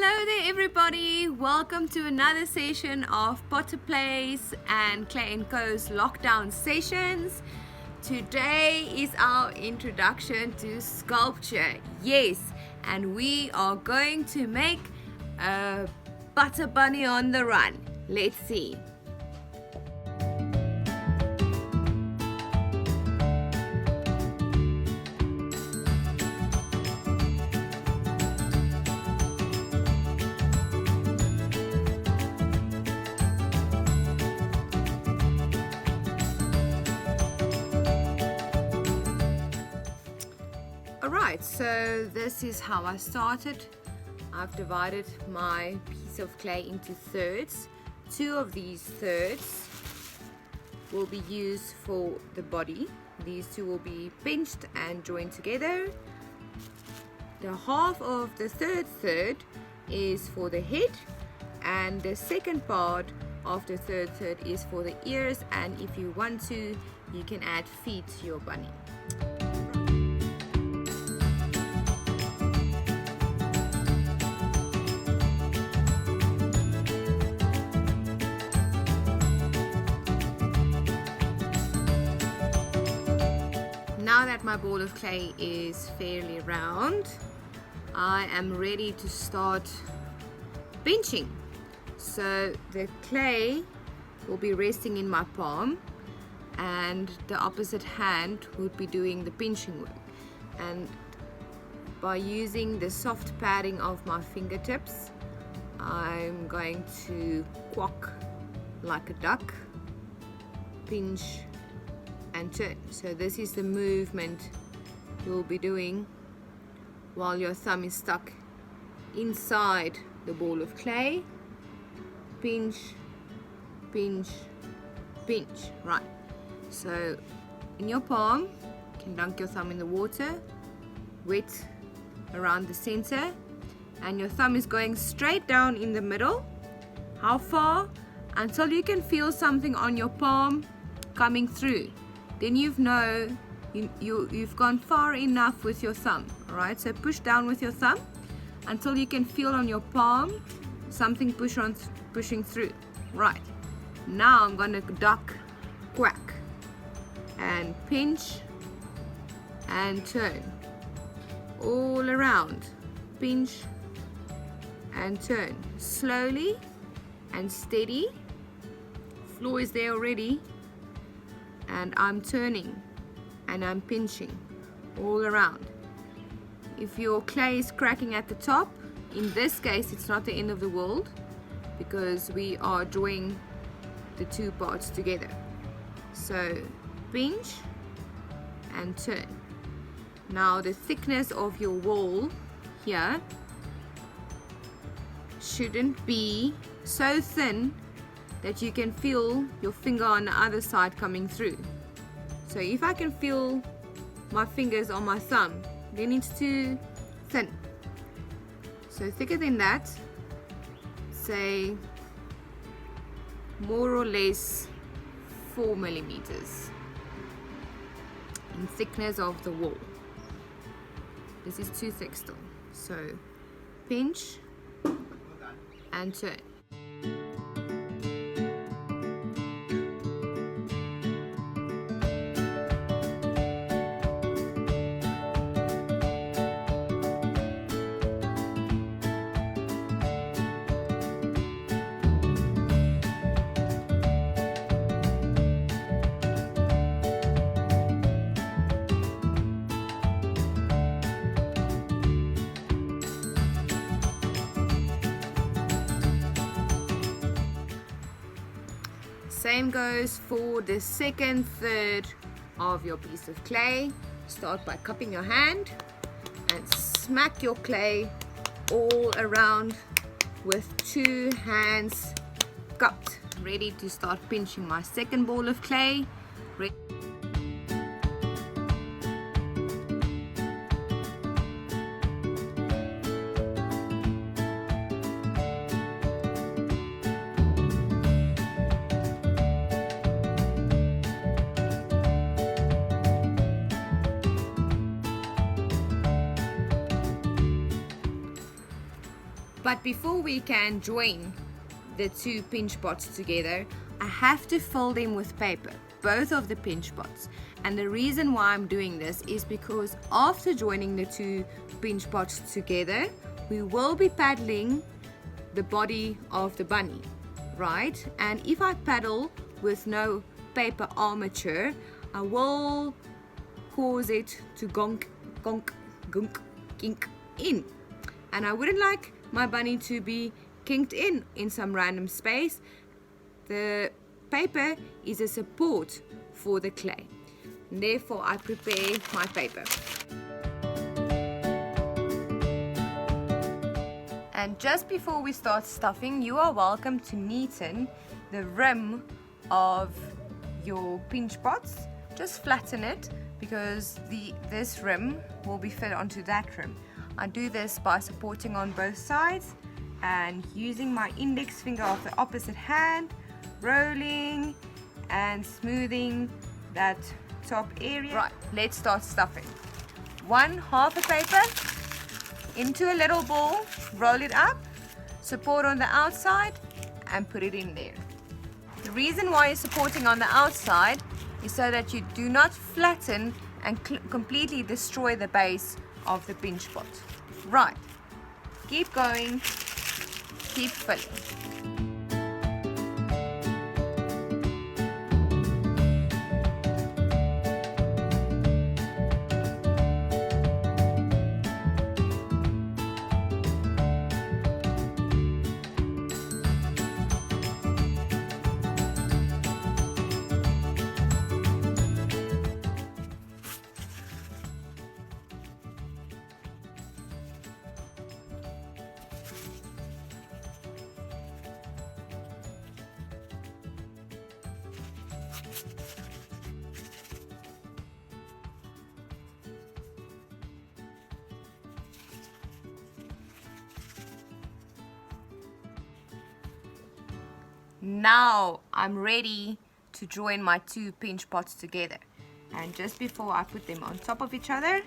Hello there everybody, welcome to another session of Potter Plays and Clay & Co.'s lockdown sessions. Today is our introduction to sculpture, yes, and we are going to make a butter bunny on the run. Let's see. Alright, so this is how I started. I've divided my piece of clay into thirds. Two of these thirds will be used for the body. These two will be pinched and joined together. The half of the third is for the head, and the second part of the third is for the ears, and if you want to, you can add feet to your bunny. Now that my ball of clay is fairly round, I am ready to start pinching. So the clay will be resting in my palm and the opposite hand would be doing the pinching work. And by using the soft padding of my fingertips, I'm going to quack like a duck, pinch and turn. So this is the movement you'll be doing while your thumb is stuck inside the ball of clay. Pinch, pinch, pinch. Right, so in your palm you can dunk your thumb in the water, wet around the center, and your thumb is going straight down in the middle. How far? Until you can feel something on your palm coming through. Then you've gone far enough with your thumb. Alright, so push down with your thumb until you can feel on your palm something pushing through. Right, now I'm going to duck, quack, and pinch and turn all around. Pinch and turn slowly and steady. Floor is there already. And I'm turning and I'm pinching all around. If your clay is cracking at the top, in this case it's not the end of the world because we are joining the two parts together. So pinch and turn. Now the thickness of your wall here shouldn't be so thin that you can feel your finger on the other side coming through. So if I can feel my fingers on my thumb, then it's too thin. So thicker than that, say more or less 4 millimeters in thickness of the wall. This is too thick still. So pinch and turn. Same goes for the second third of your piece of clay. Start by cupping your hand and smack your clay all around with two hands cupped, ready to start pinching my second ball of clay. But before we can join the two pinch pots together, I have to fill them with paper, both of the pinch pots. And the reason why I'm doing this is because after joining the two pinch pots together, we will be paddling the body of the bunny, right? And if I paddle with no paper armature, I will cause it to gonk, gonk, gunk, kink in. And I wouldn't like my bunny to be kinked in some random space. The paper is a support for the clay. Therefore, I prepare my paper. And just before we start stuffing, you are welcome to neaten the rim of your pinch pots. Just flatten it because this rim will be fit onto that rim. I do this by supporting on both sides and using my index finger of the opposite hand, rolling and smoothing that top area. Right, let's start stuffing. 1/2 a paper into a little ball, roll it up, support on the outside and put it in there. The reason why you're supporting on the outside is so that you do not flatten and completely destroy the base of the pinch pot. Right, keep going, keep filling. Now I'm ready to join my two pinch pots together. And just before I put them on top of each other,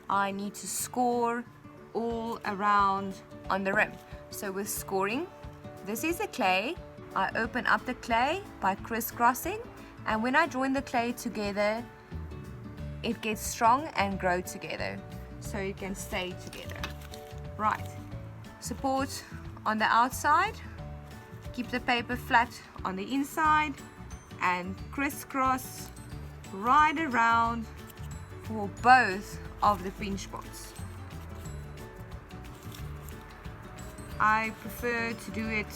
I need to score all around on the rim. So with scoring, this is the clay. I open up the clay by crisscrossing, and when I join the clay together, it gets strong and grow together so it can stay together. Right, support on the outside. Keep the paper flat on the inside and crisscross right around for both of the pinch pots. I prefer to do it,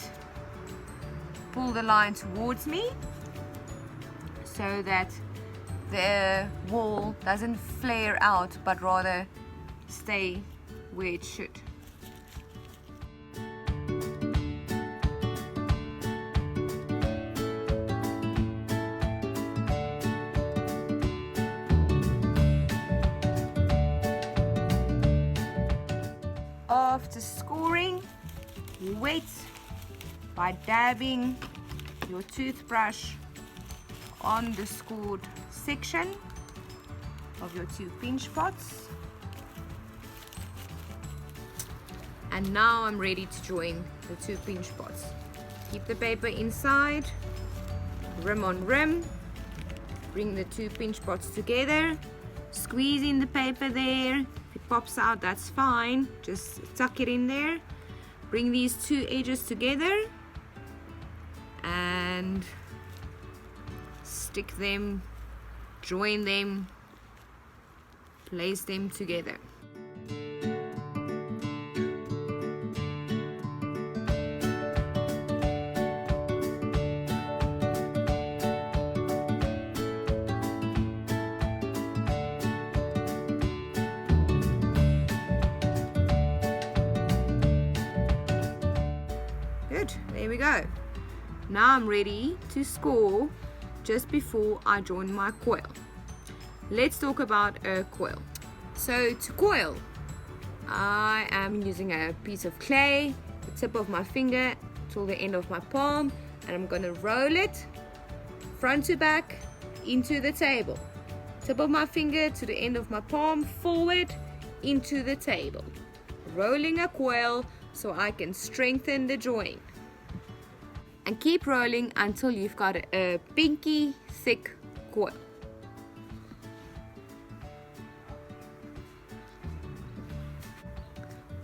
pull the line towards me so that the wall doesn't flare out but rather stay where it should. After scoring, wet by dabbing your toothbrush on the scored section of your two pinch pots. And now I'm ready to join the two pinch pots. Keep the paper inside, rim on rim, bring the two pinch pots together, squeeze in the paper there. If it pops out, that's fine, just tuck it in there. Bring these two edges together and stick them, join them, place them together. Good, there we go. Now I'm ready to score just before I join my coil. Let's talk about a coil. So to coil, I am using a piece of clay, the tip of my finger till the end of my palm, and I'm going to roll it front to back into the table. Tip of my finger to the end of my palm, forward into the table. Rolling a coil so I can strengthen the joint. And keep rolling until you've got a pinky thick coil.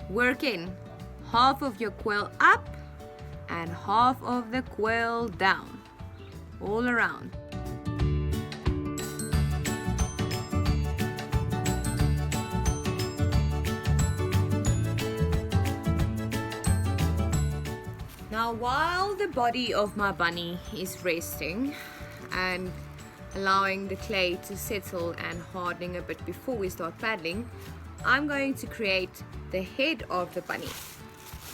Work in half of your coil up and half of the coil down, all around. Now while the body of my bunny is resting and allowing the clay to settle and hardening a bit before we start paddling, I'm going to create the head of the bunny.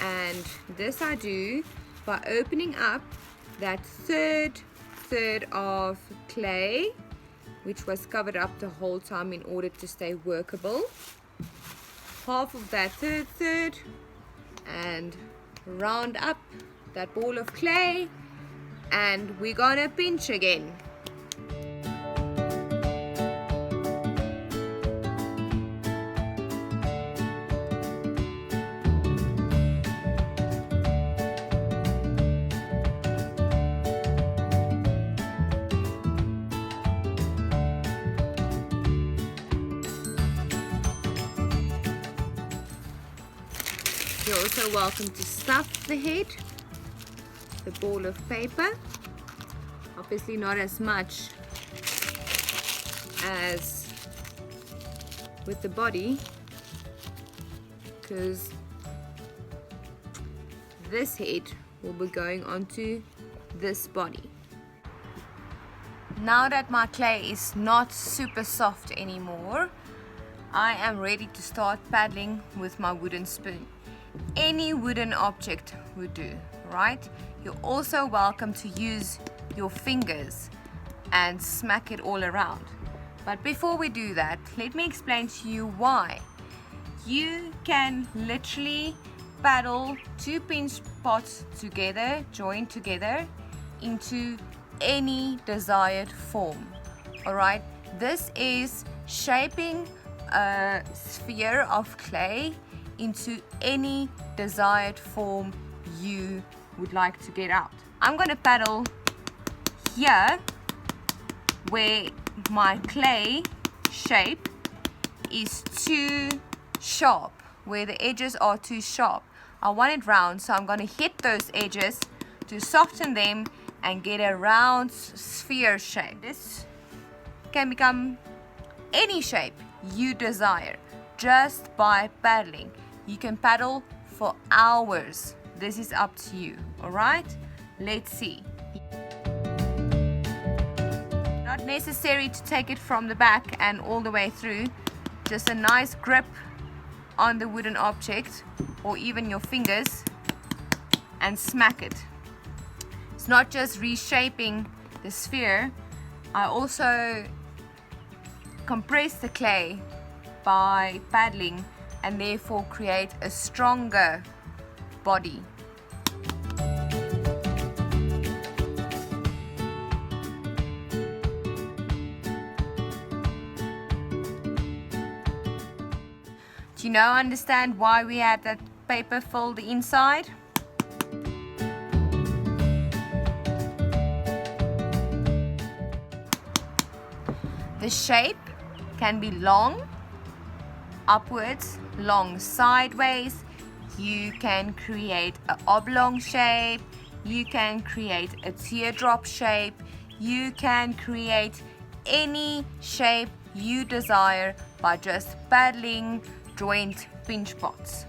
And this I do by opening up that third of clay, which was covered up the whole time in order to stay workable. Half of that third and round up that ball of clay, and we're gonna pinch again. You're also welcome to stuff the head, the ball of paper, obviously not as much as with the body, because this head will be going onto this body. Now that my clay is not super soft anymore, I am ready to start paddling with my wooden spoon. Any wooden object would do, right? You're also welcome to use your fingers and smack it all around. But before we do that, let me explain to you why. You can literally paddle two pinch pots together, joined together, into any desired form. Alright, this is shaping a sphere of clay into any desired form you would like to get out. I'm going to paddle here where my clay shape is too sharp, where the edges are too sharp. I want it round, so I'm going to hit those edges to soften them and get a round sphere shape. This can become any shape you desire just by paddling. You can paddle for hours. This is up to you. Alright? Let's see. Not necessary to take it from the back and all the way through. Just a nice grip on the wooden object or even your fingers and smack it. It's not just reshaping the sphere. I also compress the clay by paddling and therefore create a stronger body. Do you now understand why we had that paper fill the inside? The shape can be long upwards, long sideways. You can create an oblong shape, you can create a teardrop shape, you can create any shape you desire by just paddling joint pinch pots.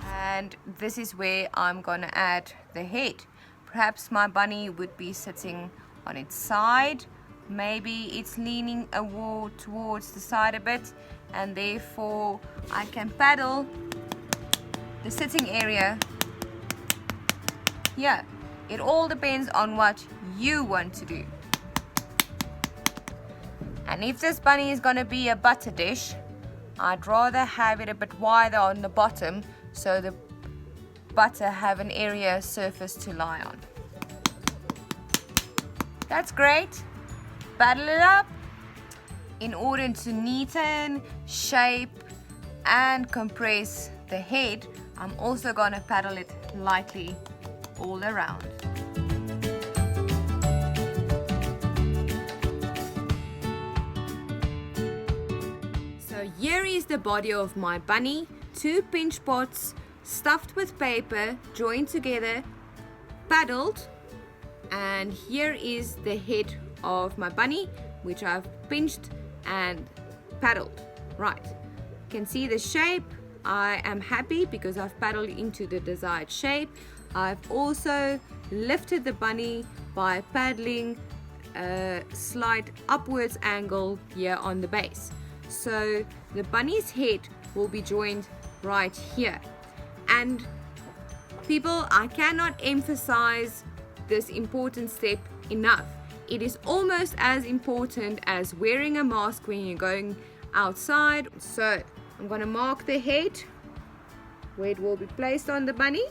And this is where I'm gonna add the head. Perhaps my bunny would be sitting on its side. Maybe it's leaning towards the side a bit, and therefore I can paddle the sitting area here. It all depends on what you want to do. And if this bunny is gonna be a butter dish, I'd rather have it a bit wider on the bottom so the butter have an area surface to lie on. That's great. Paddle it up in order to neaten, shape, and compress the head. I'm also going to paddle it lightly all around. So here is the body of my bunny. 2 pinch pots stuffed with paper, joined together, paddled. And here is the head of my bunny, which I've pinched and paddled. Right, you can see the shape. I am happy because I've paddled into the desired shape. I've also lifted the bunny by paddling a slight upwards angle here on the base. So the bunny's head will be joined right here. And people, I cannot emphasize this important step enough. It is almost as important as wearing a mask when you're going outside. So I'm going to mark the head where it will be placed on the bunny.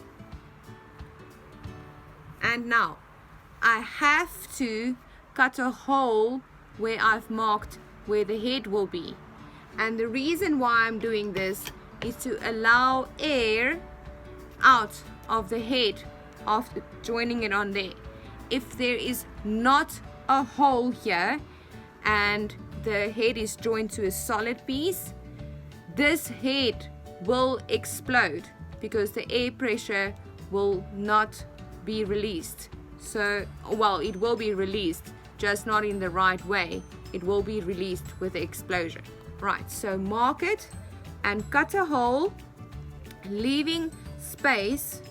And now I have to cut a hole where I've marked where the head will be. And the reason why I'm doing this is to allow air out of the head after joining it on there. If there is not a hole here and the head is joined to a solid piece, this head will explode because the air pressure will not be released. So, well, it will be released, just not in the right way. It will be released with the explosion. Right, so mark it and cut a hole, leaving space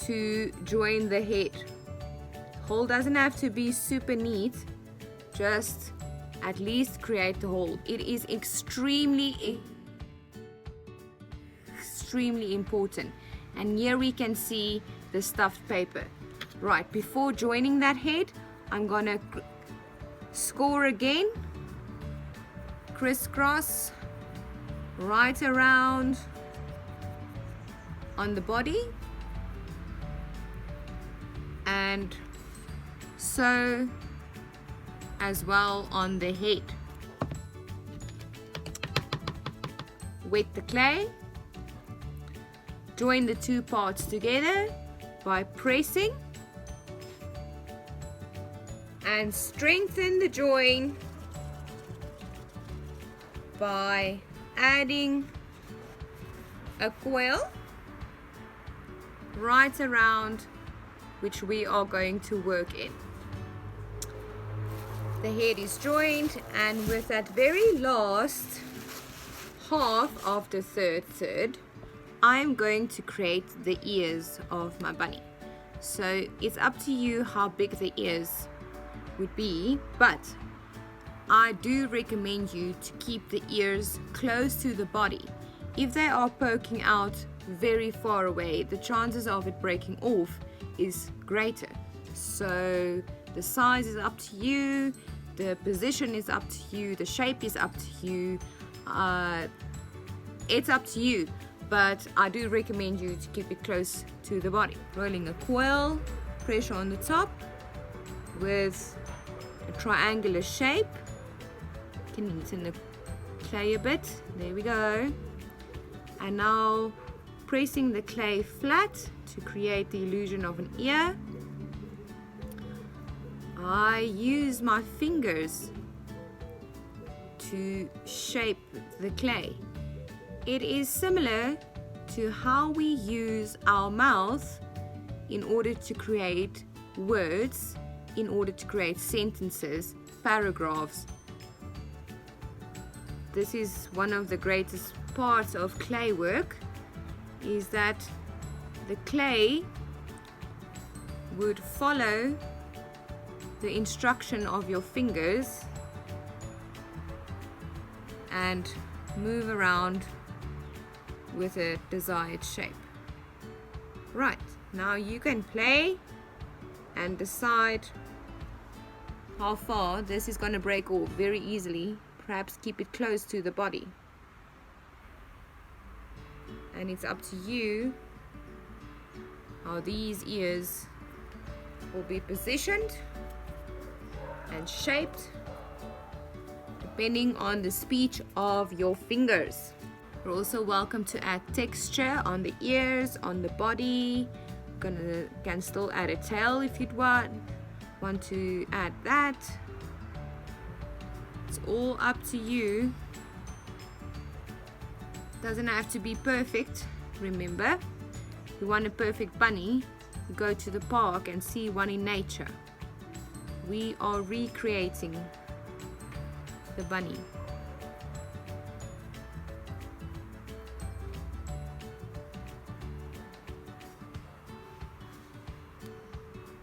to join the head. Hole doesn't have to be super neat, just at least create the hole. It is extremely important. And here we can see the stuffed paper. Right, before joining that head, I'm gonna score again, crisscross right around on the body, and so as well on the head. Wet the clay, join the 2 parts together by pressing, and strengthen the join by adding a coil right around which we are going to work in. The head is joined, and with that very last half of the third, I'm going to create the ears of my bunny. So it's up to you how big the ears would be, but I do recommend you to keep the ears close to the body. If they are poking out very far away, the chances of it breaking off is greater. So the size is up to you, the position is up to you, the shape is up to you. It's up to you, but I do recommend you to keep it close to the body. Rolling a coil, pressure on the top with a triangular shape. Can neaten the clay a bit. There we go. And now pressing the clay flat to create the illusion of an ear. I use my fingers to shape the clay. It is similar to how we use our mouth in order to create words, in order to create sentences, paragraphs. This is one of the greatest parts of clay work, is that the clay would follow the instruction of your fingers and move around with a desired shape. Right, now you can play and decide how far this is going to break off very easily. Perhaps keep it close to the body, and it's up to you how these ears will be positioned and shaped depending on the speech of your fingers. You're also welcome to add texture on the ears, on the body. Can still add a tail if you'd want to add that. It's all up to you. Doesn't have to be perfect. Remember, if you want a perfect bunny, you go to the park and see one in nature. We are recreating the bunny.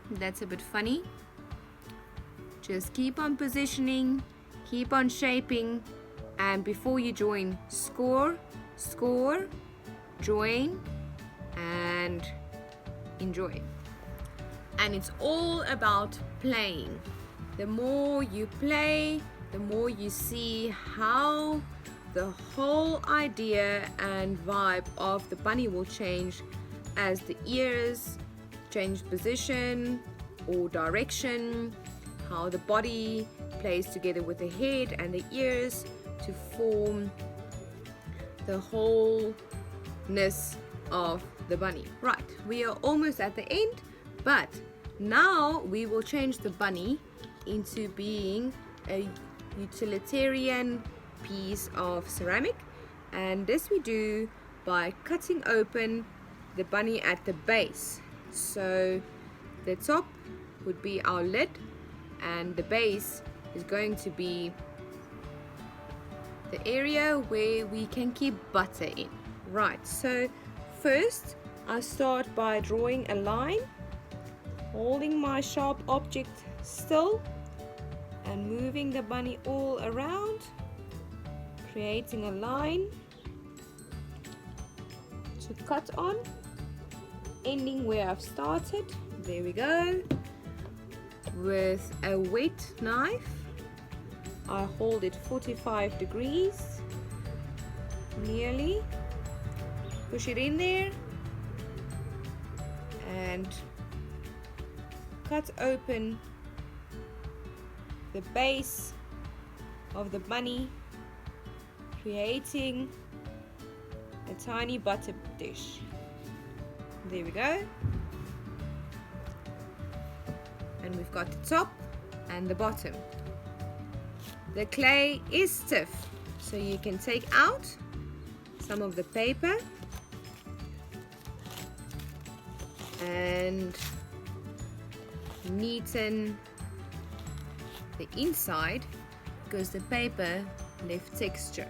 That's a bit funny. Just keep on positioning, keep on shaping, and before you join, score, join, and enjoy. And it's all about playing. The more you play, the more you see how the whole idea and vibe of the bunny will change as the ears change position or direction, how the body plays together with the head and the ears to form the wholeness of the bunny. Right, we are almost at the end, but now we will change the bunny into being a utilitarian piece of ceramic, and this we do by cutting open the bunny at the base. So the top would be our lid and the base is going to be the area where we can keep butter in. Right, so first I start by drawing a line, holding my sharp object still and moving the bunny all around, creating a line to cut on, ending where I've started. There we go. With a wet knife, I hold it 45 degrees, nearly, push it in there and cut open the base of the bunny, creating a tiny butter dish. There we go. And we've got the top and the bottom. The clay is stiff, so you can take out some of the paper and neaten the inside because the paper left texture.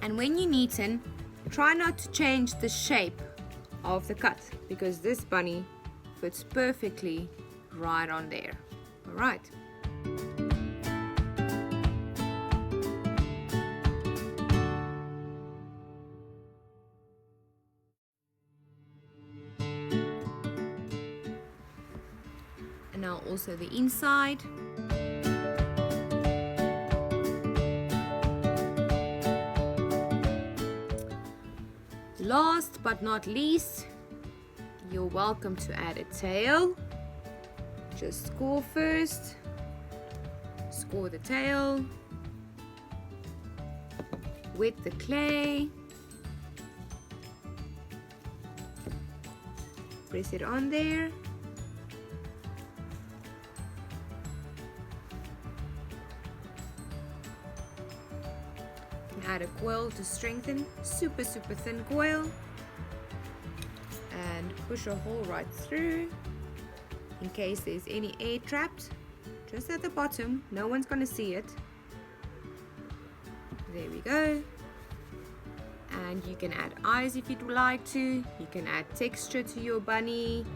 And when you neaten, try not to change the shape of the cut because this bunny fits perfectly right on there. All right. And now also the inside. Last but not least, you're welcome to add a tail. Just score first, score the tail with the clay, press it on there, add a coil to strengthen, super thin coil, and push a hole right through in case there's any air trapped just at the bottom. No one's gonna see it. There we go. And you can add eyes if you'd like to. You can add texture to your bunny.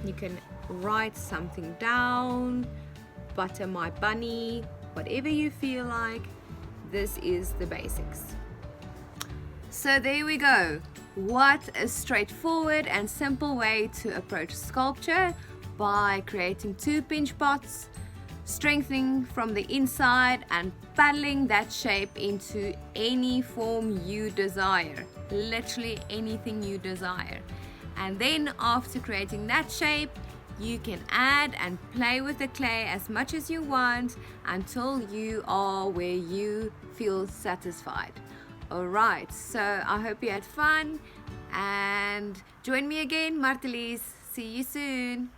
You can write something down, butter my bunny, whatever you feel like. This is the basics. So there we go. What a straightforward and simple way to approach sculpture by creating 2 pinch pots, strengthening from the inside and paddling that shape into any form you desire. literally anything you desire. And then after creating that shape, you can add and play with the clay as much as you want until you are where you feel satisfied. Alright, so I hope you had fun and join me again, Martilise. See you soon.